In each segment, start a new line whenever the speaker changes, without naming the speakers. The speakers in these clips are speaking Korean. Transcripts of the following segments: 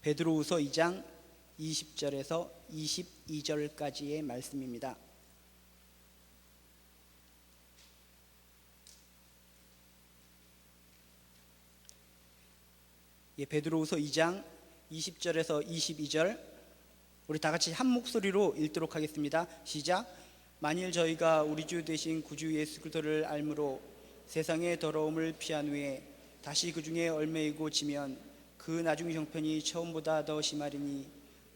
베드로후서 2장 20절에서 22절까지의 말씀입니다. 베드로후서 2장 20절에서 22절 우리 다 같이 한 목소리로 읽도록 하겠습니다. 시작. 만일 저희가 우리 주 되신 구주 예수 그리스도를 알므로 세상의 더러움을 피한 후에 다시 그 중에 얽매이고 지면 그 나중 형편이 처음보다 더 심하리니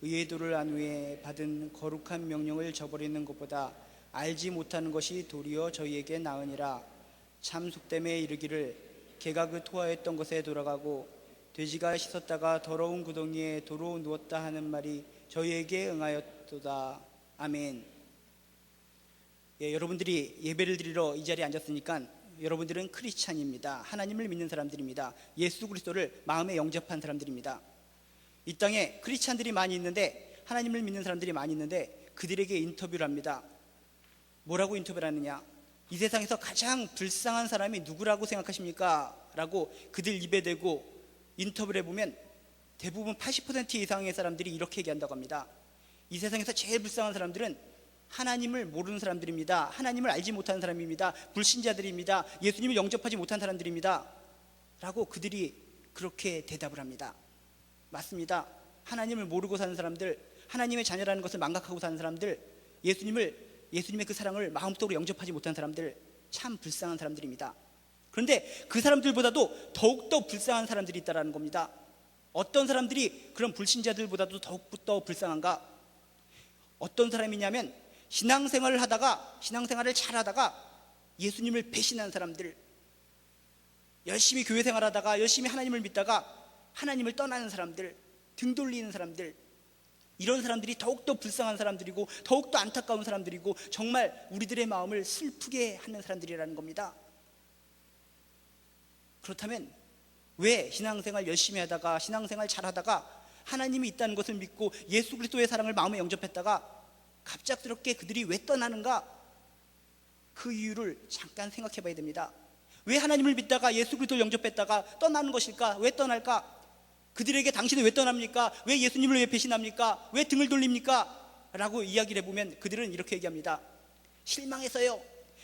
의의 도를 안 후에 받은 거룩한 명령을 저버리는 것보다 알지 못하는 것이 도리어 저희에게 나으니라. 참 속됨에 이르기를 개가 그 토하였던 것에 돌아가고 돼지가 씻었다가 더러운 구덩이에 도로 누웠다 하는 말이 저희에게 응하였도다. 아멘. 여러분들이 예배를 드리러 이 자리에 앉았으니까 여러분들은 크리스찬입니다. 하나님을 믿는 사람들입니다. 예수 그리스도를 마음에 영접한 사람들입니다. 이 땅에 크리스찬들이 많이 있는데, 하나님을 믿는 사람들이 많이 있는데 그들에게 인터뷰를 합니다. 뭐라고 인터뷰를 하느냐? 이 세상에서 가장 불쌍한 사람이 누구라고 생각하십니까? 라고 그들 입에 대고 인터뷰를 해보면 대부분 80% 이상의 사람들이 이렇게 얘기한다고 합니다. 이 세상에서 제일 불쌍한 사람들은 하나님을 모르는 사람들입니다. 하나님을 알지 못하는 사람입니다. 불신자들입니다. 예수님을 영접하지 못한 사람들입니다. 라고 그들이 그렇게 대답을 합니다. 맞습니다. 하나님을 모르고 사는 사람들, 하나님의 자녀라는 것을 망각하고 사는 사람들, 예수님의 그 사랑을 마음속으로 영접하지 못한 사람들, 참 불쌍한 사람들입니다. 그런데 그 사람들보다도 더욱더 불쌍한 사람들이 있다는 겁니다. 어떤 사람들이 그런 불신자들보다도 더욱더 불쌍한가? 어떤 사람이냐면 신앙생활을 잘하다가 예수님을 배신한 사람들, 열심히 교회 생활하다가 열심히 하나님을 믿다가 하나님을 떠나는 사람들, 등 돌리는 사람들, 이런 사람들이 더욱더 불쌍한 사람들이고 더욱더 안타까운 사람들이고 정말 우리들의 마음을 슬프게 하는 사람들이라는 겁니다. 그렇다면 왜 신앙생활 열심히 하다가 신앙생활 잘하다가 하나님이 있다는 것을 믿고 예수 그리스도의 사랑을 마음에 영접했다가 갑작스럽게 그들이 왜 떠나는가? 그 이유를 잠깐 생각해 봐야 됩니다. 왜 하나님을 믿다가 예수 그리스도를 영접했다가 떠나는 것일까? 왜 떠날까? 그들에게 당신은 왜 떠납니까? 왜 예수님을 왜 배신합니까? 왜 등을 돌립니까? 라고 이야기를 해보면 그들은 이렇게 얘기합니다. 실망해서요.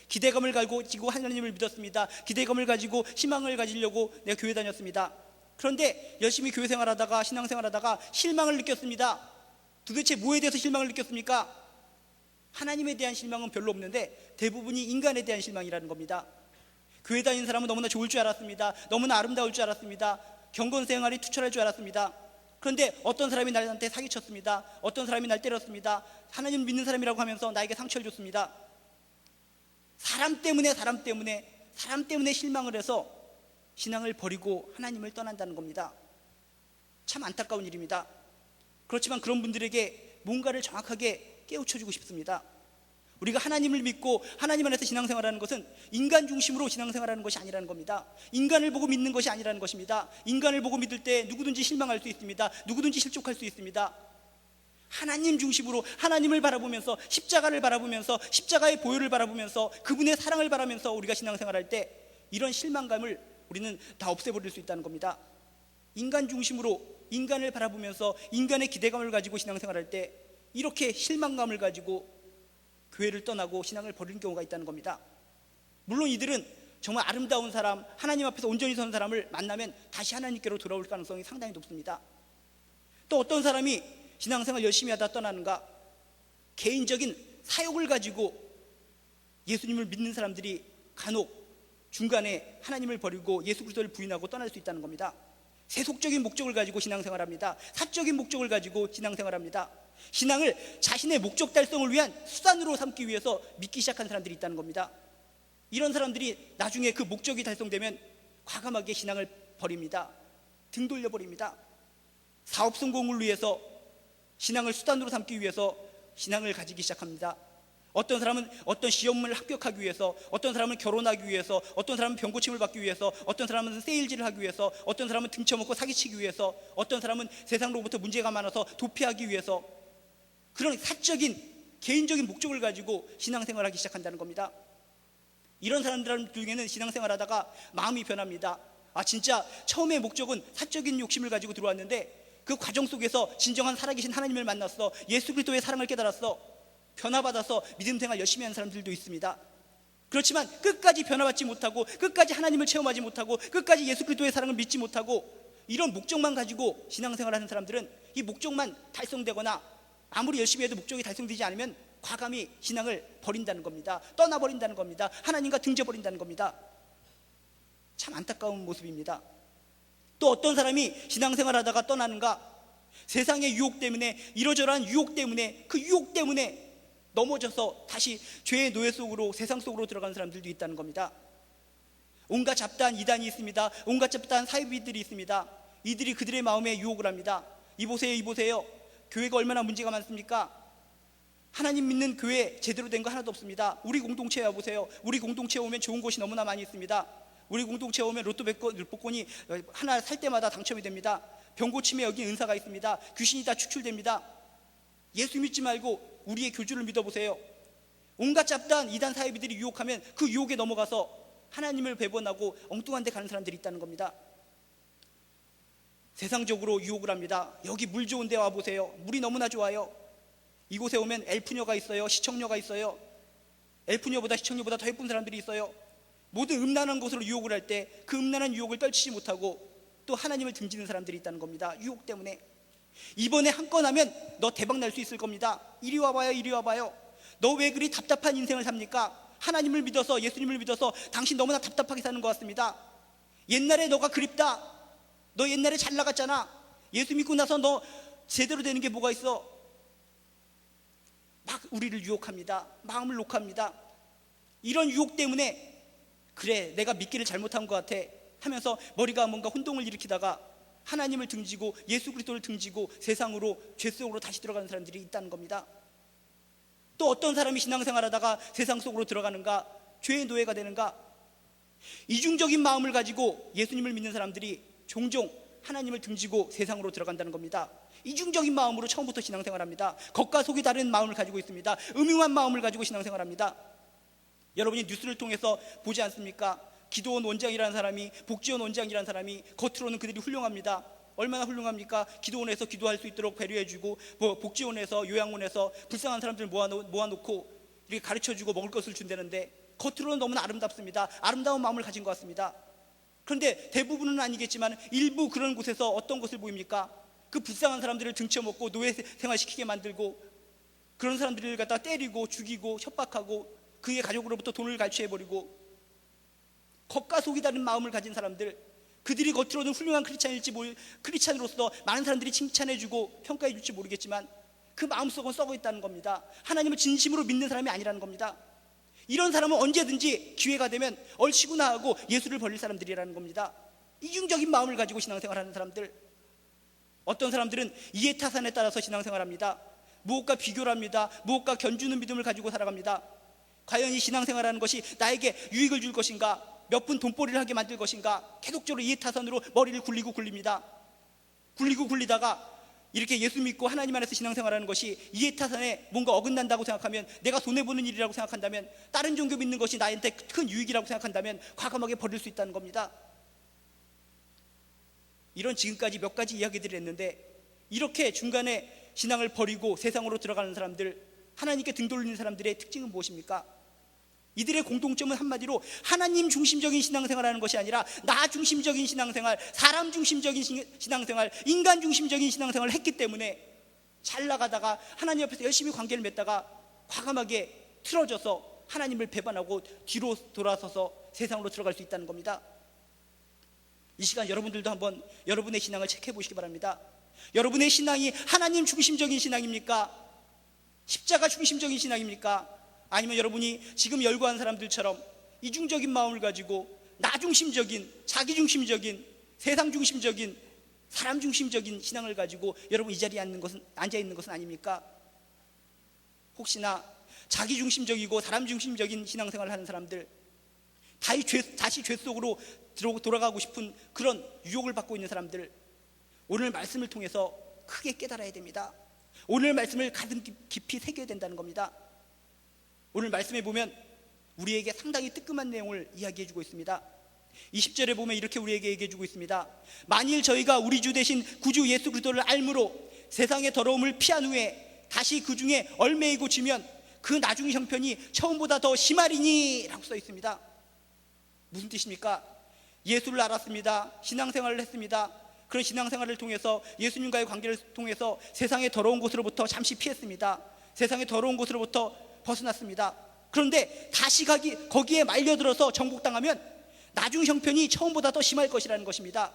기대감을 가지고 하나님을 믿었습니다. 기대감을 가지고 희망을 가지려고 내가 교회 다녔습니다. 그런데 열심히 교회 생활하다가 신앙생활하다가 실망을 느꼈습니다. 도대체 뭐에 대해서 실망을 느꼈습니까? 하나님에 대한 실망은 별로 없는데 대부분이 인간에 대한 실망이라는 겁니다. 교회 다니는 사람은 너무나 좋을 줄 알았습니다. 너무나 아름다울 줄 알았습니다. 경건생활이 투철할 줄 알았습니다. 그런데 어떤 사람이 나한테 사기쳤습니다. 어떤 사람이 날 때렸습니다. 하나님 믿는 사람이라고 하면서 나에게 상처를 줬습니다. 사람 때문에 실망을 해서 신앙을 버리고 하나님을 떠난다는 겁니다. 참 안타까운 일입니다. 그렇지만 그런 분들에게 뭔가를 정확하게 깨우쳐주고 싶습니다. 우리가 하나님을 믿고 하나님 안에서 신앙생활하는 것은 인간 중심으로 신앙생활하는 것이 아니라는 겁니다. 인간을 보고 믿는 것이 아니라는 것입니다. 인간을 보고 믿을 때 누구든지 실망할 수 있습니다. 누구든지 실족할 수 있습니다. 하나님 중심으로 하나님을 바라보면서 십자가를 바라보면서 십자가의 보혈을 바라보면서 그분의 사랑을 바라면서 우리가 신앙생활할 때 이런 실망감을 우리는 다 없애버릴 수 있다는 겁니다. 인간 중심으로 인간을 바라보면서 인간의 기대감을 가지고 신앙생활할 때 이렇게 실망감을 가지고 교회를 떠나고 신앙을 버리는 경우가 있다는 겁니다. 물론 이들은 정말 아름다운 사람, 하나님 앞에서 온전히 선 사람을 만나면 다시 하나님께로 돌아올 가능성이 상당히 높습니다. 또 어떤 사람이 신앙생활 열심히 하다 떠나는가? 개인적인 사욕을 가지고 예수님을 믿는 사람들이 간혹 중간에 하나님을 버리고 예수 그리스도를 부인하고 떠날 수 있다는 겁니다. 세속적인 목적을 가지고 신앙생활합니다. 사적인 목적을 가지고 신앙생활합니다. 신앙을 자신의 목적 달성을 위한 수단으로 삼기 위해서 믿기 시작한 사람들이 있다는 겁니다. 이런 사람들이 나중에 그 목적이 달성되면 과감하게 신앙을 버립니다. 등 돌려버립니다. 사업 성공을 위해서 신앙을 수단으로 삼기 위해서 신앙을 가지기 시작합니다. 어떤 사람은 어떤 시험을 합격하기 위해서, 어떤 사람은 결혼하기 위해서, 어떤 사람은 병고침을 받기 위해서, 어떤 사람은 세일질을 하기 위해서, 어떤 사람은 등쳐먹고 사기치기 위해서, 어떤 사람은 세상으로부터 문제가 많아서 도피하기 위해서 그런 사적인 개인적인 목적을 가지고 신앙생활하기 시작한다는 겁니다. 이런 사람들 중에는 신앙생활하다가 마음이 변합니다. 진짜 처음에 목적은 사적인 욕심을 가지고 들어왔는데 그 과정 속에서 진정한 살아계신 하나님을 만났어. 예수 그리스도의 사랑을 깨달았어. 변화받아서 믿음 생활 열심히 하는 사람들도 있습니다. 그렇지만 끝까지 변화받지 못하고, 끝까지 하나님을 체험하지 못하고, 끝까지 예수 그리스도의 사랑을 믿지 못하고, 이런 목적만 가지고 신앙생활을 하는 사람들은 이 목적만 달성되거나 아무리 열심히 해도 목적이 달성되지 않으면 과감히 신앙을 버린다는 겁니다. 떠나버린다는 겁니다. 하나님과 등져버린다는 겁니다. 참 안타까운 모습입니다. 또 어떤 사람이 신앙생활 하다가 떠나는가? 세상의 유혹 때문에, 이러저러한 유혹 때문에, 그 유혹 때문에 넘어져서 다시 죄의 노예 속으로, 세상 속으로 들어가는 사람들도 있다는 겁니다. 온갖 잡다한 이단이 있습니다. 온갖 잡다한 사이비들이 있습니다. 이들이 그들의 마음에 유혹을 합니다. 이보세요. 교회가 얼마나 문제가 많습니까? 하나님 믿는 교회 제대로 된 거 하나도 없습니다. 우리 공동체에 와보세요. 우리 공동체에 오면 좋은 곳이 너무나 많이 있습니다. 우리 공동체에 오면 로또 복권이 하나 살 때마다 당첨이 됩니다. 병고침에 여기 은사가 있습니다. 귀신이 다 축출됩니다. 예수 믿지 말고 우리의 교주를 믿어보세요. 온갖 잡다한 이단 사이비들이 유혹하면 그 유혹에 넘어가서 하나님을 배반하고 엉뚱한 데 가는 사람들이 있다는 겁니다. 세상적으로 유혹을 합니다. 여기 물 좋은 데 와보세요. 물이 너무나 좋아요. 이곳에 오면 엘프녀가 있어요. 시청녀가 있어요. 엘프녀보다 시청녀보다 더 예쁜 사람들이 있어요. 모든 음란한 곳으로 유혹을 할 때 그 음란한 유혹을 떨치지 못하고 또 하나님을 등지는 사람들이 있다는 겁니다. 유혹 때문에. 이번에 한 건 하면 너 대박 날 수 있을 겁니다. 이리 와봐요. 너 왜 그리 답답한 인생을 삽니까? 하나님을 믿어서, 예수님을 믿어서 당신 너무나 답답하게 사는 것 같습니다. 옛날에 너가 그립다. 너 옛날에 잘 나갔잖아. 예수 믿고 나서 너 제대로 되는 게 뭐가 있어? 막 우리를 유혹합니다. 마음을 녹합니다. 이런 유혹 때문에 그래, 내가 믿기를 잘못한 것 같아 하면서 머리가 뭔가 혼동을 일으키다가 하나님을 등지고 예수 그리스도를 등지고 세상으로, 죄 속으로 다시 들어가는 사람들이 있다는 겁니다. 또 어떤 사람이 신앙생활하다가 세상 속으로 들어가는가? 죄의 노예가 되는가? 이중적인 마음을 가지고 예수님을 믿는 사람들이 종종 하나님을 등지고 세상으로 들어간다는 겁니다. 이중적인 마음으로 처음부터 신앙생활합니다. 겉과 속이 다른 마음을 가지고 있습니다. 음흉한 마음을 가지고 신앙생활합니다. 여러분이 뉴스를 통해서 보지 않습니까? 기도원 원장이라는 사람이, 복지원 원장이라는 사람이 겉으로는 그들이 훌륭합니다. 얼마나 훌륭합니까? 기도원에서 기도할 수 있도록 배려해주고, 복지원에서, 요양원에서 불쌍한 사람들 모아놓고 이렇게 가르쳐주고 먹을 것을 준다는데 겉으로는 너무나 아름답습니다. 아름다운 마음을 가진 것 같습니다. 그런데 대부분은 아니겠지만 일부 그런 곳에서 어떤 것을 보입니까? 그 불쌍한 사람들을 등쳐먹고 노예 생활시키게 만들고, 그런 사람들을 갖다 때리고 죽이고 협박하고 그의 가족으로부터 돈을 갈취해버리고, 겉과 속이 다른 마음을 가진 사람들, 그들이 겉으로는 훌륭한 크리스찬으로서 많은 사람들이 칭찬해주고 평가해줄지 모르겠지만 그 마음속은 썩어 있다는 겁니다. 하나님을 진심으로 믿는 사람이 아니라는 겁니다. 이런 사람은 언제든지 기회가 되면 얼씨구나 하고 예수를 버릴 사람들이라는 겁니다. 이중적인 마음을 가지고 신앙생활하는 사람들. 어떤 사람들은 이해타산에 따라서 신앙생활합니다. 무엇과 비교를 합니다. 무엇과 견주는 믿음을 가지고 살아갑니다. 과연 이 신앙생활하는 것이 나에게 유익을 줄 것인가? 몇 푼 돈벌이를 하게 만들 것인가? 계속적으로 이해타산으로 머리를 굴립니다. 굴리다가 이렇게 예수 믿고 하나님 안에서 신앙생활하는 것이 이해타산에 뭔가 어긋난다고 생각하면, 내가 손해보는 일이라고 생각한다면, 다른 종교 믿는 것이 나한테 큰 유익이라고 생각한다면 과감하게 버릴 수 있다는 겁니다. 이런 지금까지 몇 가지 이야기들을 했는데, 이렇게 중간에 신앙을 버리고 세상으로 들어가는 사람들, 하나님께 등 돌리는 사람들의 특징은 무엇입니까? 이들의 공통점은 한마디로 하나님 중심적인 신앙생활하는 것이 아니라 나 중심적인 신앙생활, 사람 중심적인 신앙생활, 인간 중심적인 신앙생활을 했기 때문에 잘 나가다가 하나님 앞에서 열심히 관계를 맺다가 과감하게 틀어져서 하나님을 배반하고 뒤로 돌아서서 세상으로 들어갈 수 있다는 겁니다. 이 시간 여러분들도 한번 여러분의 신앙을 체크해 보시기 바랍니다. 여러분의 신앙이 하나님 중심적인 신앙입니까? 십자가 중심적인 신앙입니까? 아니면 여러분이 지금 열거한 사람들처럼 이중적인 마음을 가지고 나 중심적인, 자기 중심적인, 세상 중심적인, 사람 중심적인 신앙을 가지고 여러분 이 자리에 앉아 있는 것은 아닙니까? 혹시나 자기 중심적이고 사람 중심적인 신앙생활을 하는 사람들, 다시 죄 속으로 돌아가고 싶은 그런 유혹을 받고 있는 사람들, 오늘 말씀을 통해서 크게 깨달아야 됩니다. 오늘 말씀을 가슴 깊이 새겨야 된다는 겁니다. 오늘 말씀에 보면 우리에게 상당히 뜨끔한 내용을 이야기해주고 있습니다. 20절에 보면 이렇게 우리에게 얘기해 주고 있습니다. 만일 저희가 우리 주 되신 구주 예수 그리스도를 알므로 세상의 더러움을 피한 후에 다시 그 중에 얽매이고 지면 그 나중 형편이 처음보다 더 심하리니 라고 써 있습니다. 무슨 뜻입니까? 예수를 알았습니다. 신앙생활을 했습니다. 그런 신앙생활을 통해서 예수님과의 관계를 통해서 세상의 더러운 곳으로부터 잠시 피했습니다. 세상의 더러운 곳으로부터 벗어났습니다. 그런데 다시 거기에 말려들어서 정복당하면 나중 형편이 처음보다 더 심할 것이라는 것입니다.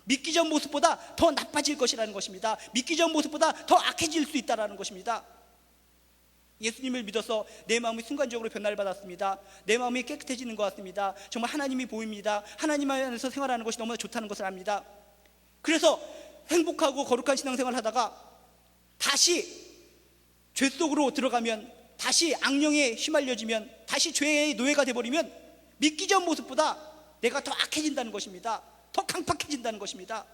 믿기 전 모습보다 더 나빠질 것이라는 것입니다. 믿기 전 모습보다 더 악해질 수 있다는 것입니다. 예수님을 믿어서 내 마음이 순간적으로 변화를 받았습니다. 내 마음이 깨끗해지는 것 같습니다. 정말 하나님이 보입니다. 하나님 안에서 생활하는 것이 너무나 좋다는 것을 압니다. 그래서 행복하고 거룩한 신앙생활을 하다가 다시 죄 속으로 들어가면, 다시 악령에 휘말려지면, 다시 죄의 노예가 되어버리면 믿기 전 모습보다 내가 더 악해진다는 것입니다. 더 강팍해진다는 것입니다.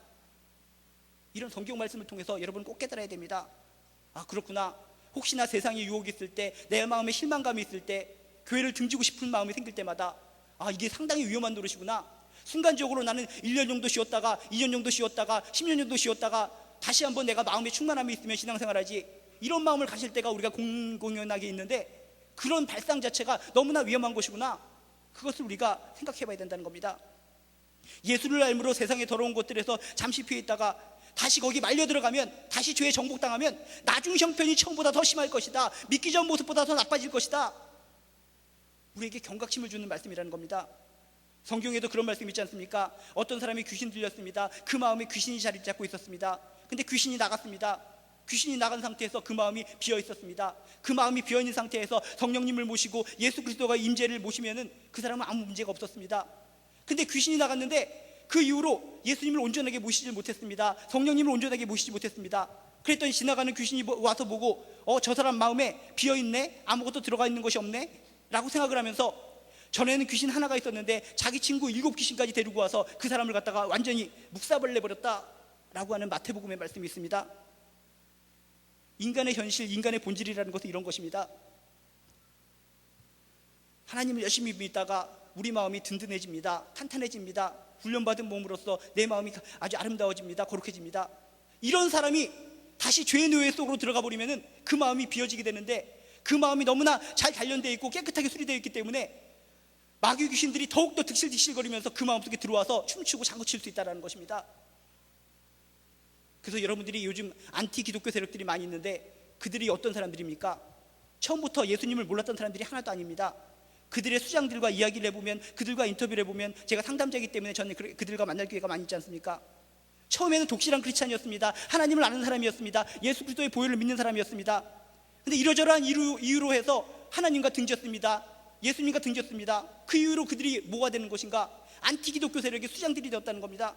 이런 성경 말씀을 통해서 여러분 꼭 깨달아야 됩니다. 아, 그렇구나. 혹시나 세상에 유혹이 있을 때, 내 마음에 실망감이 있을 때, 교회를 등지고 싶은 마음이 생길 때마다 아, 이게 상당히 위험한 노릇이구나. 순간적으로 나는 1년 정도 쉬었다가 2년 정도 쉬었다가 10년 정도 쉬었다가 다시 한번 내가 마음에 충만함이 있으면 신앙생활하지, 이런 마음을 가질 때가 우리가 공공연하게 있는데 그런 발상 자체가 너무나 위험한 것이구나. 그것을 우리가 생각해 봐야 된다는 겁니다. 예수를 알므로 세상의 더러운 곳들에서 잠시 피해 있다가 다시 거기 말려 들어가면, 다시 죄에 정복당하면 나중 형편이 처음보다 더 심할 것이다. 믿기 전 모습보다 더 나빠질 것이다. 우리에게 경각심을 주는 말씀이라는 겁니다. 성경에도 그런 말씀 있지 않습니까? 어떤 사람이 귀신 들렸습니다. 그 마음에 귀신이 자리 잡고 있었습니다. 근데 귀신이 나갔습니다. 귀신이 나간 상태에서 그 마음이 비어 있었습니다. 그 마음이 비어 있는 상태에서 성령님을 모시고 예수 그리스도가 임재를 모시면은 그 사람은 아무 문제가 없었습니다. 근데 귀신이 나갔는데 그 이후로 예수님을 온전하게 모시지 못했습니다. 성령님을 온전하게 모시지 못했습니다. 그랬더니 지나가는 귀신이 와서 보고 저 사람 마음에 비어있네? 아무것도 들어가 있는 것이 없네? 라고 생각을 하면서 전에는 귀신 하나가 있었는데 자기 친구 7귀신까지 데리고 와서 그 사람을 갖다가 완전히 묵사발을 내버렸다 라고 하는 마태복음의 말씀이 있습니다. 인간의 현실, 인간의 본질이라는 것은 이런 것입니다. 하나님을 열심히 믿다가 우리 마음이 든든해집니다. 탄탄해집니다. 훈련받은 몸으로서 내 마음이 아주 아름다워집니다. 거룩해집니다. 이런 사람이 다시 죄의 노예 속으로 들어가 버리면 그 마음이 비어지게 되는데, 그 마음이 너무나 잘 단련되어 있고 깨끗하게 수리되어 있기 때문에 마귀 귀신들이 더욱더 득실득실거리면서 그 마음속에 들어와서 춤추고 장구칠 수 있다는 것입니다. 그래서 여러분들이 요즘 안티 기독교 세력들이 많이 있는데 그들이 어떤 사람들입니까? 처음부터 예수님을 몰랐던 사람들이 하나도 아닙니다. 그들의 수장들과 이야기를 해보면, 그들과 인터뷰를 해보면, 제가 상담자이기 때문에 저는 그들과 만날 기회가 많이 있지 않습니까? 처음에는 독실한 크리스찬이었습니다. 하나님을 아는 사람이었습니다. 예수 그리스도의 보혈을 믿는 사람이었습니다. 근데 이러저러한 이유로 해서 하나님과 등졌습니다. 예수님과 등졌습니다. 그 이후로 그들이 뭐가 되는 것인가? 안티 기독교 세력의 수장들이 되었다는 겁니다.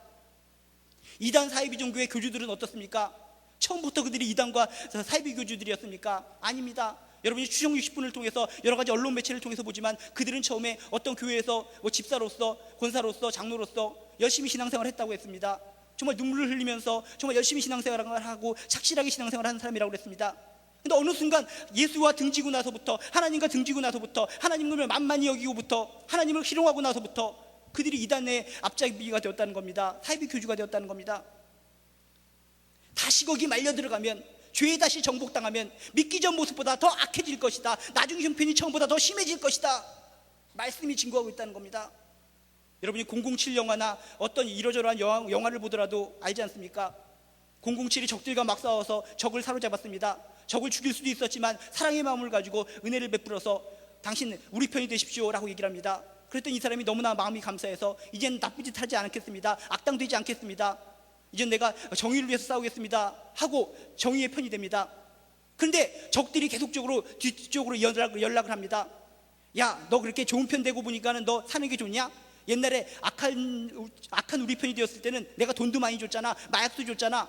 이단 사이비종교의 교주들은 어떻습니까? 처음부터 그들이 이단과 사이비 교주들이었습니까? 아닙니다. 여러분이 추정 60분을 통해서 여러 가지 언론 매체를 통해서 보지만 그들은 처음에 어떤 교회에서 집사로서, 권사로서, 장로로서 열심히 신앙생활을 했다고 했습니다. 정말 눈물을 흘리면서 정말 열심히 신앙생활을 하고 착실하게 신앙생활을 하는 사람이라고 그랬습니다. 근데 어느 순간 예수와 등지고 나서부터, 하나님과 등지고 나서부터, 하나님을 만만히 여기고부터, 하나님을 희롱하고 나서부터 그들이 이단의 앞잡이가 되었다는 겁니다. 사이비 교주가 되었다는 겁니다. 다시 거기 말려 들어가면, 죄에 다시 정복당하면 믿기 전 모습보다 더 악해질 것이다. 나중 형편이 처음보다 더 심해질 것이다. 말씀이 증거하고 있다는 겁니다. 여러분이 007 영화나 어떤 이러저러한 영화를 보더라도 알지 않습니까? 007이 적들과 막 싸워서 적을 사로잡았습니다. 적을 죽일 수도 있었지만 사랑의 마음을 가지고 은혜를 베풀어서 당신 우리 편이 되십시오 라고 얘기를 합니다. 그랬더니 이 사람이 너무나 마음이 감사해서 이젠 나쁜 짓 하지 않겠습니다. 악당되지 않겠습니다. 이젠 내가 정의를 위해서 싸우겠습니다 하고 정의의 편이 됩니다. 그런데 적들이 계속적으로 뒤쪽으로 연락을 합니다. 야, 너 그렇게 좋은 편 되고 보니까는 너 사는 게 좋냐? 옛날에 악한 우리 편이 되었을 때는 내가 돈도 많이 줬잖아, 마약도 줬잖아,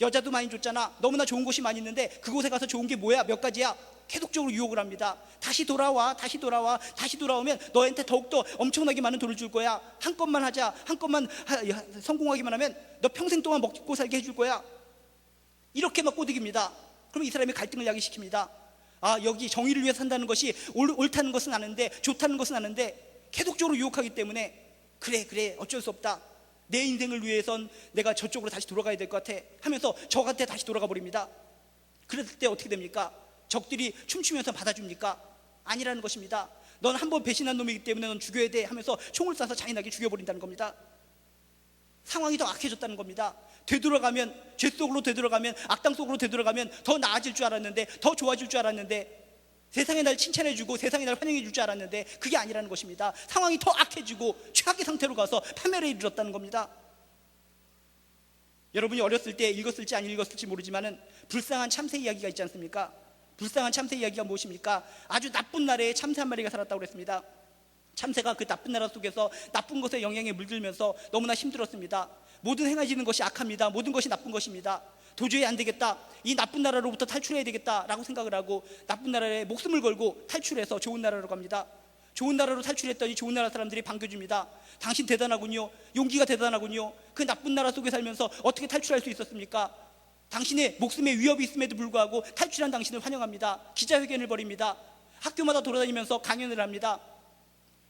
여자도 많이 줬잖아, 너무나 좋은 곳이 많이 있는데 그곳에 가서 좋은 게 뭐야? 몇 가지야? 계속적으로 유혹을 합니다. 다시 돌아와, 다시 돌아와. 다시 돌아오면 너한테 더욱더 엄청나게 많은 돈을 줄 거야. 한 건만 하자, 한 건만 성공하기만 하면 너 평생 동안 먹고 살게 해줄 거야. 이렇게 막 꼬드깁니다. 그럼 이 사람이 갈등을 야기시킵니다. 아, 여기 정의를 위해 산다는 것이 옳다는 것은 아는데, 좋다는 것은 아는데 계속적으로 유혹하기 때문에 그래 어쩔 수 없다, 내 인생을 위해선 내가 저쪽으로 다시 돌아가야 될 것 같아 하면서 저한테 다시 돌아가 버립니다. 그랬을 때 어떻게 됩니까? 적들이 춤추면서 받아줍니까? 아니라는 것입니다. 넌 한 번 배신한 놈이기 때문에 넌 죽여야 돼 하면서 총을 쏴서 잔인하게 죽여버린다는 겁니다. 상황이 더 악해졌다는 겁니다. 되돌아가면, 죄 속으로 되돌아가면, 악당 속으로 되돌아가면 더 나아질 줄 알았는데, 더 좋아질 줄 알았는데, 세상이 날 칭찬해주고 세상이 날 환영해 줄 줄 알았는데 그게 아니라는 것입니다. 상황이 더 악해지고 최악의 상태로 가서 파멸에 이르렀다는 겁니다. 여러분이 어렸을 때 읽었을지 안 읽었을지 모르지만은 불쌍한 참새 이야기가 있지 않습니까? 불쌍한 참새 이야기가 무엇입니까? 아주 나쁜 나라에 참새 한 마리가 살았다고 그랬습니다. 참새가 그 나쁜 나라 속에서 나쁜 것에 영향에 물들면서 너무나 힘들었습니다. 모든 행해지는 것이 악합니다. 모든 것이 나쁜 것입니다. 도저히 안 되겠다, 이 나쁜 나라로부터 탈출해야 되겠다라고 생각을 하고 나쁜 나라에 목숨을 걸고 탈출해서 좋은 나라로 갑니다. 좋은 나라로 탈출했더니 좋은 나라 사람들이 반겨줍니다. 당신 대단하군요, 용기가 대단하군요. 그 나쁜 나라 속에 살면서 어떻게 탈출할 수 있었습니까? 당신의 목숨에 위협이 있음에도 불구하고 탈출한 당신을 환영합니다. 기자회견을 벌입니다. 학교마다 돌아다니면서 강연을 합니다.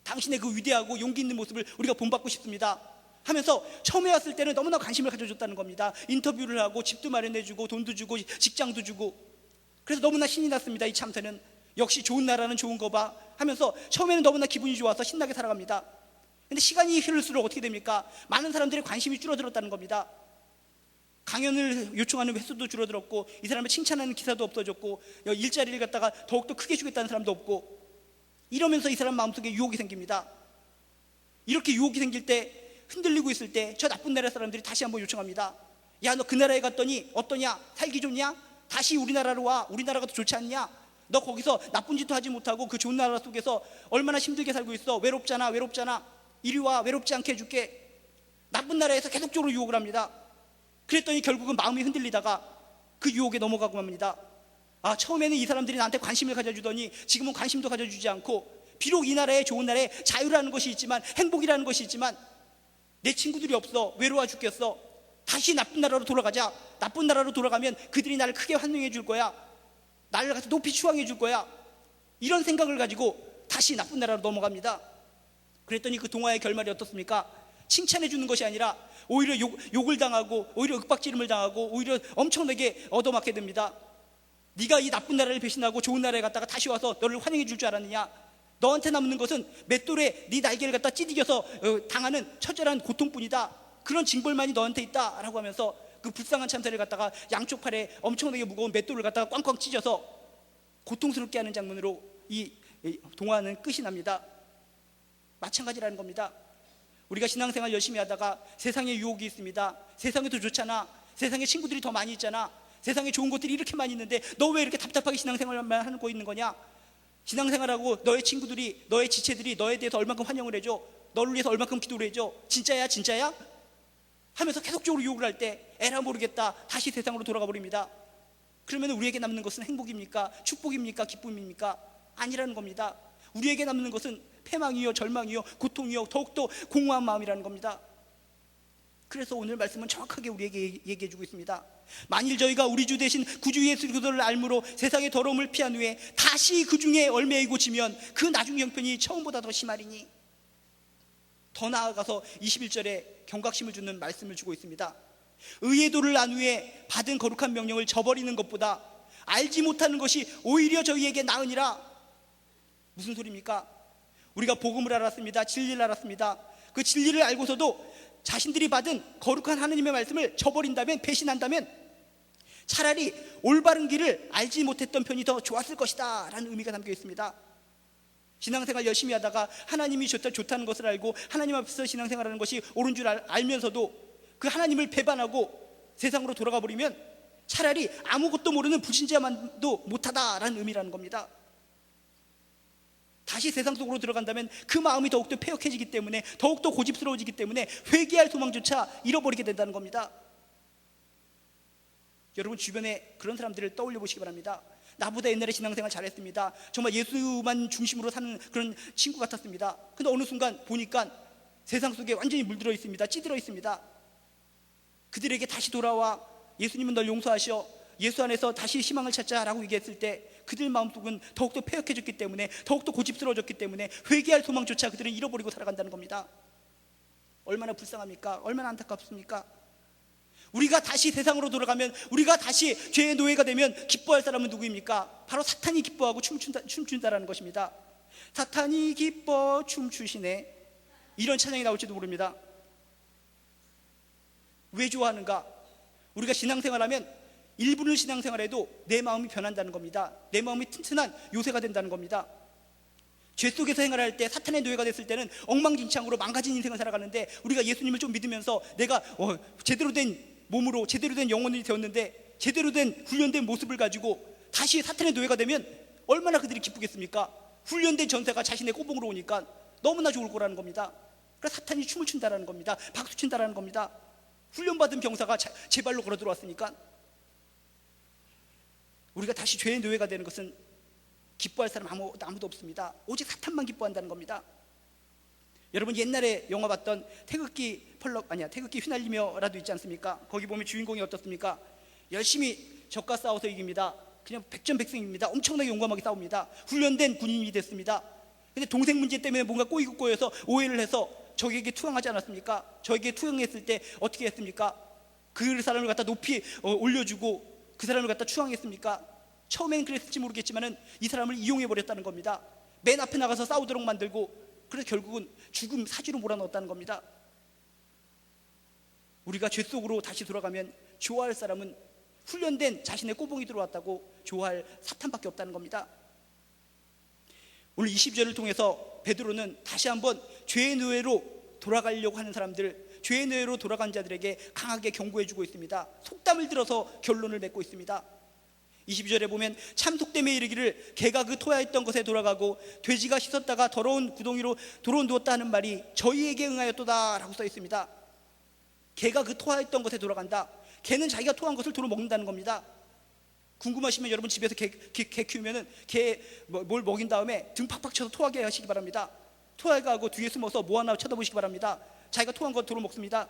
당신의 그 위대하고 용기 있는 모습을 우리가 본받고 싶습니다 하면서 처음에 왔을 때는 너무나 관심을 가져줬다는 겁니다. 인터뷰를 하고 집도 마련해주고 돈도 주고 직장도 주고, 그래서 너무나 신이 났습니다. 이 참새는 역시 좋은 나라는 좋은 거 봐 하면서 처음에는 너무나 기분이 좋아서 신나게 살아갑니다. 근데 시간이 흐를수록 어떻게 됩니까? 많은 사람들의 관심이 줄어들었다는 겁니다. 강연을 요청하는 횟수도 줄어들었고, 이 사람을 칭찬하는 기사도 없어졌고, 일자리를 갖다가 더욱더 크게 주겠다는 사람도 없고, 이러면서 이 사람 마음속에 유혹이 생깁니다. 이렇게 유혹이 생길 때, 흔들리고 있을 때 저 나쁜 나라 사람들이 다시 한번 요청합니다. 야, 너 그 나라에 갔더니 어떠냐? 살기 좋냐? 다시 우리나라로 와. 우리나라가 더 좋지 않냐? 너 거기서 나쁜 짓도 하지 못하고 그 좋은 나라 속에서 얼마나 힘들게 살고 있어. 외롭잖아. 이리 와. 외롭지 않게 해줄게. 나쁜 나라에서 계속적으로 유혹을 합니다. 그랬더니 결국은 마음이 흔들리다가 그 유혹에 넘어가고 맙니다. 아, 처음에는 이 사람들이 나한테 관심을 가져주더니 지금은 관심도 가져주지 않고, 비록 이 나라에 좋은 나라에 자유라는 것이 있지만, 행복이라는 것이 있지만 내 친구들이 없어. 외로워 죽겠어. 다시 나쁜 나라로 돌아가자. 나쁜 나라로 돌아가면 그들이 나를 크게 환영해 줄 거야. 나를 갖다 높이 추앙해 줄 거야. 이런 생각을 가지고 다시 나쁜 나라로 넘어갑니다. 그랬더니 그 동화의 결말이 어떻습니까? 칭찬해 주는 것이 아니라 오히려 욕을 당하고, 오히려 윽박지름을 당하고, 오히려 엄청나게 얻어맞게 됩니다. 네가 이 나쁜 나라를 배신하고 좋은 나라에 갔다가 다시 와서 너를 환영해 줄 줄 알았느냐? 너한테 남는 것은 맷돌에 네 날개를 갖다 찌들여서 당하는 처절한 고통뿐이다. 그런 징벌만이 너한테 있다 라고 하면서 그 불쌍한 참새를 갖다가 양쪽 팔에 엄청나게 무거운 맷돌을 갖다가 꽝꽝 찢어서 고통스럽게 하는 장면으로 이 동화는 끝이 납니다. 마찬가지라는 겁니다. 우리가 신앙생활 열심히 하다가 세상에 유혹이 있습니다. 세상이 더 좋잖아. 세상에 친구들이 더 많이 있잖아. 세상에 좋은 것들이 이렇게 많이 있는데 너 왜 이렇게 답답하게 신앙생활만 하고 있는 거냐? 신앙생활하고 너의 친구들이, 너의 지체들이 너에 대해서 얼만큼 환영을 해줘? 너를 위해서 얼만큼 기도를 해줘? 진짜야? 하면서 계속적으로 유혹을 할 때 에라 모르겠다, 다시 세상으로 돌아가 버립니다. 그러면 우리에게 남는 것은 행복입니까? 축복입니까? 기쁨입니까? 아니라는 겁니다. 우리에게 남는 것은 패망이요, 절망이요, 고통이요, 더욱더 공허한 마음이라는 겁니다. 그래서 오늘 말씀은 정확하게 우리에게 얘기해주고 있습니다. 만일 저희가 우리 주 대신 구주 예수 그리스도를 알므로 세상의 더러움을 피한 후에 다시 그 중에 얽매이고 지면 그 나중 형편이 처음보다 더 심하리니, 더 나아가서 21절에 경각심을 주는 말씀을 주고 있습니다. 의의 도를 안 후에 받은 거룩한 명령을 저버리는 것보다 알지 못하는 것이 오히려 저희에게 나으니라. 무슨 소리입니까? 우리가 복음을 알았습니다. 진리를 알았습니다. 그 진리를 알고서도 자신들이 받은 거룩한 하나님의 말씀을 저버린다면, 배신한다면 차라리 올바른 길을 알지 못했던 편이 더 좋았을 것이다 라는 의미가 담겨 있습니다. 신앙생활 열심히 하다가 하나님이 좋다는 것을 알고 하나님 앞에서 신앙생활하는 것이 옳은 줄 알면서도 그 하나님을 배반하고 세상으로 돌아가 버리면 차라리 아무것도 모르는 불신자만도 못하다라는 의미라는 겁니다. 다시 세상 속으로 들어간다면 그 마음이 더욱더 패역해지기 때문에, 더욱더 고집스러워지기 때문에 회개할 소망조차 잃어버리게 된다는 겁니다. 여러분 주변에 그런 사람들을 떠올려 보시기 바랍니다. 나보다 옛날에 신앙생활 잘했습니다. 정말 예수만 중심으로 사는 그런 친구 같았습니다. 근데 어느 순간 보니까 세상 속에 완전히 물들어 있습니다. 찌들어 있습니다. 그들에게 다시 돌아와 예수님은 널 용서하셔, 예수 안에서 다시 희망을 찾자라고 얘기했을 때 그들 마음속은 더욱더 패역해졌기 때문에, 더욱더 고집스러워졌기 때문에 회개할 소망조차 그들은 잃어버리고 살아간다는 겁니다. 얼마나 불쌍합니까? 얼마나 안타깝습니까? 우리가 다시 세상으로 돌아가면, 우리가 다시 죄의 노예가 되면 기뻐할 사람은 누구입니까? 바로 사탄이 기뻐하고 춤춘다라는 것입니다. 사탄이 기뻐 춤추시네, 이런 찬양이 나올지도 모릅니다. 왜 좋아하는가? 우리가 신앙생활하면 일부는 신앙생활해도 내 마음이 변한다는 겁니다. 내 마음이 튼튼한 요새가 된다는 겁니다. 죄 속에서 생활할 때, 사탄의 노예가 됐을 때는 엉망진창으로 망가진 인생을 살아가는데, 우리가 예수님을 좀 믿으면서 내가 제대로 된 몸으로, 제대로 된 영혼이 되었는데, 제대로 된 훈련된 모습을 가지고 다시 사탄의 노예가 되면 얼마나 그들이 기쁘겠습니까? 훈련된 전사가 자신의 꼬봉으로 오니까 너무나 좋을 거라는 겁니다. 그러니까 사탄이 춤을 춘다라는 겁니다. 박수 친다라는 겁니다. 훈련받은 병사가 제 발로 걸어 들어왔으니까. 우리가 다시 죄의 노예가 되는 것은 기뻐할 사람 아무도 없습니다. 오직 사탄만 기뻐한다는 겁니다. 여러분, 옛날에 영화 봤던 태극기 휘날리며라도 있지 않습니까? 거기 보면 주인공이 어떻습니까? 열심히 적과 싸워서 이깁니다. 그냥 백전백승입니다. 엄청나게 용감하게 싸웁니다. 훈련된 군인이 됐습니다. 근데 동생 문제 때문에 뭔가 꼬이고 꼬여서 오해를 해서 적에게 투항하지 않았습니까? 적에게 투항했을 때 어떻게 했습니까? 그 사람을 갖다 높이 올려주고 그 사람을 갖다 추앙했습니까? 처음엔 그랬을지 모르겠지만은 이 사람을 이용해버렸다는 겁니다. 맨 앞에 나가서 싸우도록 만들고, 그래서 결국은 죽음 사지로 몰아넣었다는 겁니다. 우리가 죄 속으로 다시 돌아가면 좋아할 사람은 훈련된 자신의 꼬봉이 들어왔다고 좋아할 사탄밖에 없다는 겁니다. 오늘 20절을 통해서 베드로는 다시 한번 죄의 노예로 돌아가려고 하는 사람들, 죄의 노예로 돌아간 자들에게 강하게 경고해주고 있습니다. 속담을 들어서 결론을 맺고 있습니다. 22절에 보면 참 속담에 이르기를 개가 그 토하였던 것에 돌아가고 돼지가 씻었다가 더러운 구덩이로 도로 누웠다 하는 말이 저희에게 응하였도다 라고 써 있습니다. 개가 그 토하였던 것에 돌아간다. 개는 자기가 토한 것을 도로 먹는다는 겁니다. 궁금하시면 여러분 집에서 개 키우면은 개 뭘 먹인 다음에 등 팍팍 쳐서 토하게 하시기 바랍니다. 토하게 하고 뒤에 숨어서 뭐 하나 쳐다보시기 바랍니다. 자기가 토한 거 도로 먹습니다.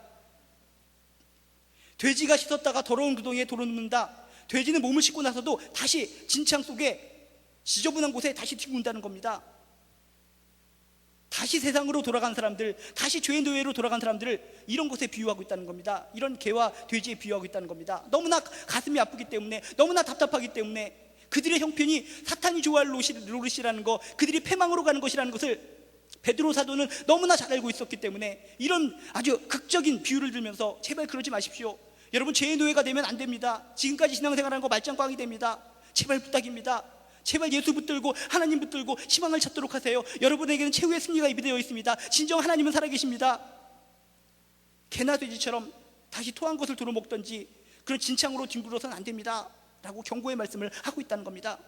돼지가 씻었다가 더러운 구덩이에 도로 눕는다. 돼지는 몸을 씻고 나서도 다시 진창 속에 지저분한 곳에 다시 튀군다는 겁니다. 다시 세상으로 돌아간 사람들, 다시 죄의 노예로 돌아간 사람들을 이런 것에 비유하고 있다는 겁니다. 이런 개와 돼지에 비유하고 있다는 겁니다. 너무나 가슴이 아프기 때문에, 너무나 답답하기 때문에 그들의 형편이 사탄이 좋아할 노릇이라는 거, 그들이 패망으로 가는 것이라는 것을 베드로 사도는 너무나 잘 알고 있었기 때문에 이런 아주 극적인 비유를 들면서 제발 그러지 마십시오. 여러분, 죄의 노예가 되면 안 됩니다. 지금까지 신앙생활하는 거 말짱꽝이 됩니다. 제발 부탁입니다. 제발 예수 붙들고 하나님 붙들고 희망을 찾도록 하세요. 여러분에게는 최후의 승리가 예비되어 있습니다. 진정 하나님은 살아계십니다. 개나 돼지처럼 다시 토한 것을 도로 먹던지 그런 진창으로 뒹굴어서는 안 됩니다 라고 경고의 말씀을 하고 있다는 겁니다.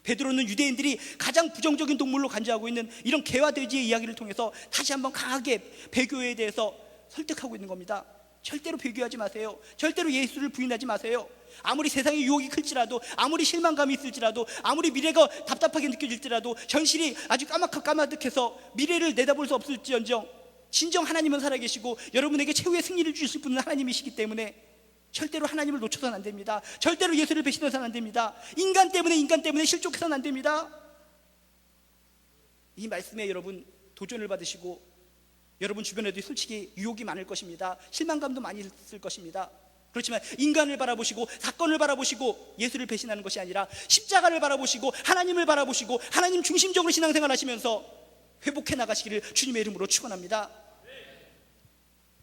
베드로는 유대인들이 가장 부정적인 동물로 간주하고 있는 이런 개와 돼지의 이야기를 통해서 다시 한번 강하게 배교에 대해서 설득하고 있는 겁니다. 절대로 배교하지 마세요. 절대로 예수를 부인하지 마세요. 아무리 세상의 유혹이 클지라도, 아무리 실망감이 있을지라도, 아무리 미래가 답답하게 느껴질지라도, 현실이 아주 까마득해서 미래를 내다볼 수 없을지언정 진정 하나님은 살아계시고 여러분에게 최후의 승리를 주실 분은 하나님이시기 때문에 절대로 하나님을 놓쳐서는 안 됩니다. 절대로 예수를 배신해서는 안 됩니다. 인간 때문에 실족해서는 안 됩니다. 이 말씀에 여러분 도전을 받으시고, 여러분 주변에도 솔직히 유혹이 많을 것입니다. 실망감도 많이 있을 것입니다. 그렇지만 인간을 바라보시고 사건을 바라보시고 예수를 배신하는 것이 아니라 십자가를 바라보시고 하나님을 바라보시고 하나님 중심적으로 신앙생활 하시면서 회복해 나가시기를 주님의 이름으로 축원합니다.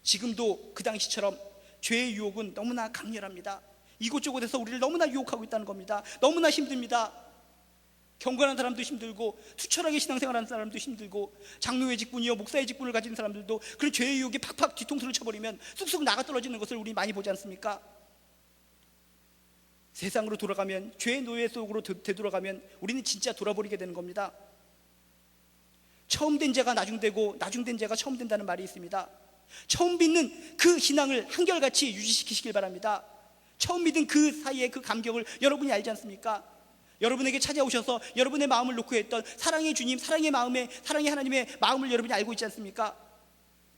지금도 그 당시처럼 죄의 유혹은 너무나 강렬합니다. 이곳저곳에서 우리를 너무나 유혹하고 있다는 겁니다. 너무나 힘듭니다. 경건한 사람도 힘들고 투철하게 신앙생활하는 사람도 힘들고 장로의 직분이요 목사의 직분을 가진 사람들도 그런 죄의 유혹에 팍팍 뒤통수를 쳐버리면 쑥쑥 나가 떨어지는 것을 우리 많이 보지 않습니까? 세상으로 돌아가면, 죄의 노예 속으로 되돌아가면 우리는 진짜 돌아버리게 되는 겁니다. 처음 된 자가 나중되고 나중된 자가 처음 된다는 말이 있습니다. 처음 믿는 그 신앙을 한결같이 유지시키시길 바랍니다. 처음 믿은 그 사이의 그 감격을 여러분이 알지 않습니까? 여러분에게 찾아오셔서 여러분의 마음을 놓고 했던 사랑의 주님, 사랑의 하나님의 마음을 여러분이 알고 있지 않습니까?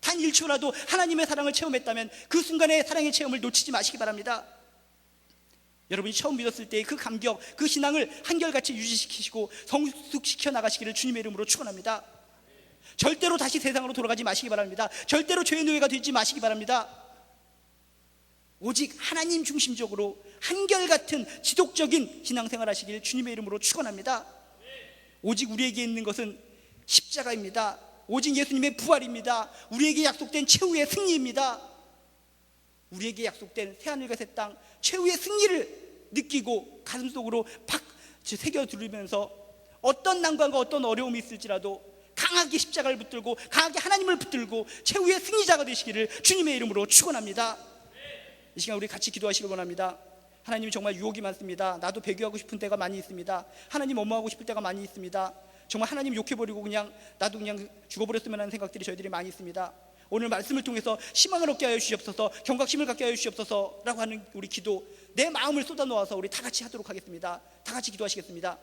단 1초라도 하나님의 사랑을 체험했다면 그 순간의 사랑의 체험을 놓치지 마시기 바랍니다. 여러분이 처음 믿었을 때의 그 감격, 그 신앙을 한결같이 유지시키시고 성숙시켜 나가시기를 주님의 이름으로 축원합니다. 절대로 다시 세상으로 돌아가지 마시기 바랍니다. 절대로 죄의 노예가 되지 마시기 바랍니다. 오직 하나님 중심적으로 한결같은 지독적인 신앙생활 하시길 주님의 이름으로 축원합니다. 오직 우리에게 있는 것은 십자가입니다. 오직 예수님의 부활입니다. 우리에게 약속된 최후의 승리입니다. 우리에게 약속된 새하늘과 새 땅 최후의 승리를 느끼고 가슴속으로 팍 새겨 두르면서 어떤 난관과 어떤 어려움이 있을지라도 강하게 십자가를 붙들고 강하게 하나님을 붙들고 최후의 승리자가 되시기를 주님의 이름으로 축원합니다. 이 시간 우리 같이 기도하시길 원합니다. 하나님, 정말 유혹이 많습니다. 나도 배교하고 싶은 때가 많이 있습니다. 하나님 업무하고 싶을 때가 많이 있습니다. 정말 하나님 욕해버리고 그냥 나도 그냥 죽어버렸으면 하는 생각들이 저희들이 많이 있습니다. 오늘 말씀을 통해서 희망을 얻게 하여 주시옵소서, 경각심을 갖게 하여 주시옵소서라고 하는 우리 기도, 내 마음을 쏟아놓아서 우리 다 같이 하도록 하겠습니다. 다 같이 기도하시겠습니다.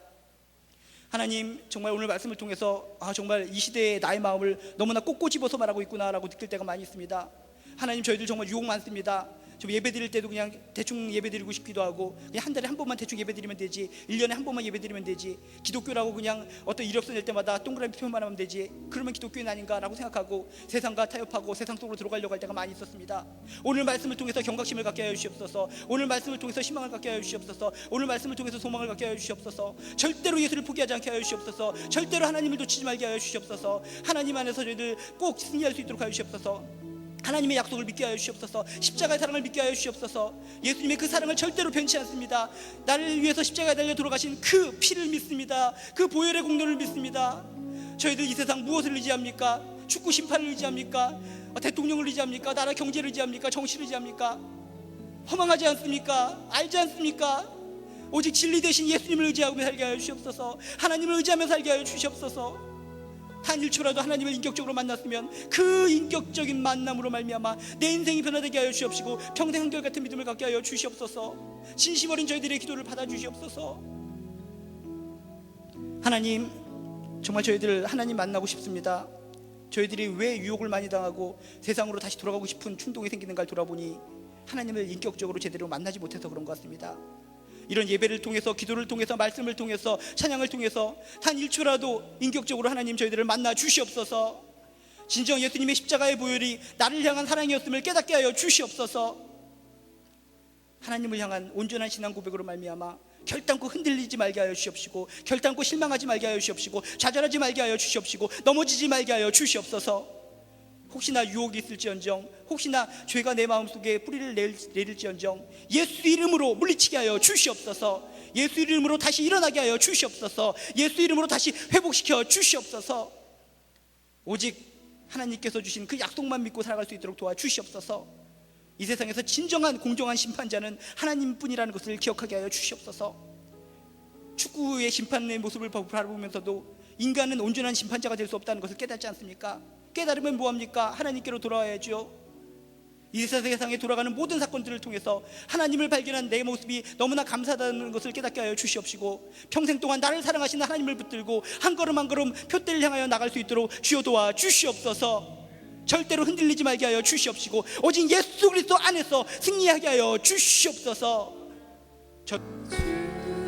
하나님, 정말 오늘 말씀을 통해서 정말 이 시대에 나의 마음을 너무나 꼭 꼬집어서 말하고 있구나라고 느낄 때가 많이 있습니다. 하나님, 저희들 정말 유혹 많습니다. 좀 예배 드릴 때도 그냥 대충 예배 드리고 싶기도 하고, 그냥 한 달에 한 번만 대충 예배 드리면 되지, 1년에 한 번만 예배 드리면 되지, 기독교라고 그냥 어떤 이력서 낼 때마다 동그라미 표현만 하면 되지, 그러면 기독교인 아닌가라고 생각하고 세상과 타협하고 세상 속으로 들어가려고 할 때가 많이 있었습니다. 오늘 말씀을 통해서 경각심을 갖게 하여 주시옵소서, 오늘 말씀을 통해서 희망을 갖게 하여 주시옵소서, 오늘 말씀을 통해서 소망을 갖게 하여 주시옵소서, 절대로 예수를 포기하지 않게 하여 주시옵소서, 절대로 하나님을 놓치지 말게 하여 주시옵소서, 하나님 안에서 저희들 꼭 승리할 수 있도록 하여 주시옵소서, 하나님의 약속을 믿게 하여 주시옵소서, 십자가의 사랑을 믿게 하여 주시옵소서, 예수님의 그 사랑을 절대로 변치 않습니다. 나를 위해서 십자가에 달려 돌아가신 그 피를 믿습니다. 그 보혈의 공로를 믿습니다. 저희들 이 세상 무엇을 의지합니까? 축구 심판을 의지합니까? 대통령을 의지합니까? 나라 경제를 의지합니까? 정치를 의지합니까? 허망하지 않습니까? 알지 않습니까? 오직 진리 되신 예수님을 의지하며 살게 하여 주시옵소서, 하나님을 의지하며 살게 하여 주시옵소서. 단 1초라도 하나님을 인격적으로 만났으면 그 인격적인 만남으로 말미암아 내 인생이 변화되게 하여 주시옵시고 평생 한결같은 믿음을 갖게 하여 주시옵소서. 진심 어린 저희들의 기도를 받아주시옵소서. 하나님, 정말 저희들 하나님 만나고 싶습니다. 저희들이 왜 유혹을 많이 당하고 세상으로 다시 돌아가고 싶은 충동이 생기는가를 돌아보니 하나님을 인격적으로 제대로 만나지 못해서 그런 것 같습니다. 이런 예배를 통해서, 기도를 통해서, 말씀을 통해서, 찬양을 통해서 단 1초라도 인격적으로 하나님 저희들을 만나 주시옵소서. 진정 예수님의 십자가의 보혈이 나를 향한 사랑이었음을 깨닫게 하여 주시옵소서. 하나님을 향한 온전한 신앙 고백으로 말미암아 결단코 흔들리지 말게 하여 주시옵시고, 결단코 실망하지 말게 하여 주시옵시고, 좌절하지 말게 하여 주시옵시고, 넘어지지 말게 하여 주시옵소서. 혹시나 유혹이 있을지언정, 혹시나 죄가 내 마음속에 뿌리를 내릴지언정 예수 이름으로 물리치게 하여 주시옵소서. 예수 이름으로 다시 일어나게 하여 주시옵소서. 예수 이름으로 다시 회복시켜 주시옵소서. 오직 하나님께서 주신 그 약속만 믿고 살아갈 수 있도록 도와주시옵소서. 이 세상에서 진정한 공정한 심판자는 하나님뿐이라는 것을 기억하게 하여 주시옵소서. 축구의 심판의 모습을 바라보면서도 인간은 온전한 심판자가 될 수 없다는 것을 깨닫지 않습니까? 깨달으면 뭐합니까? 하나님께로 돌아와야죠. 이 세상에 돌아가는 모든 사건들을 통해서 하나님을 발견한 내 모습이 너무나 감사하다는 것을 깨닫게 하여 주시옵시고, 평생 동안 나를 사랑하시는 하나님을 붙들고 한 걸음 한 걸음 표대를 향하여 나갈 수 있도록 주여 도와 주시옵소서. 절대로 흔들리지 말게 하여 주시옵시고 오직 예수 그리스도 안에서 승리하게 하여 주시옵소서.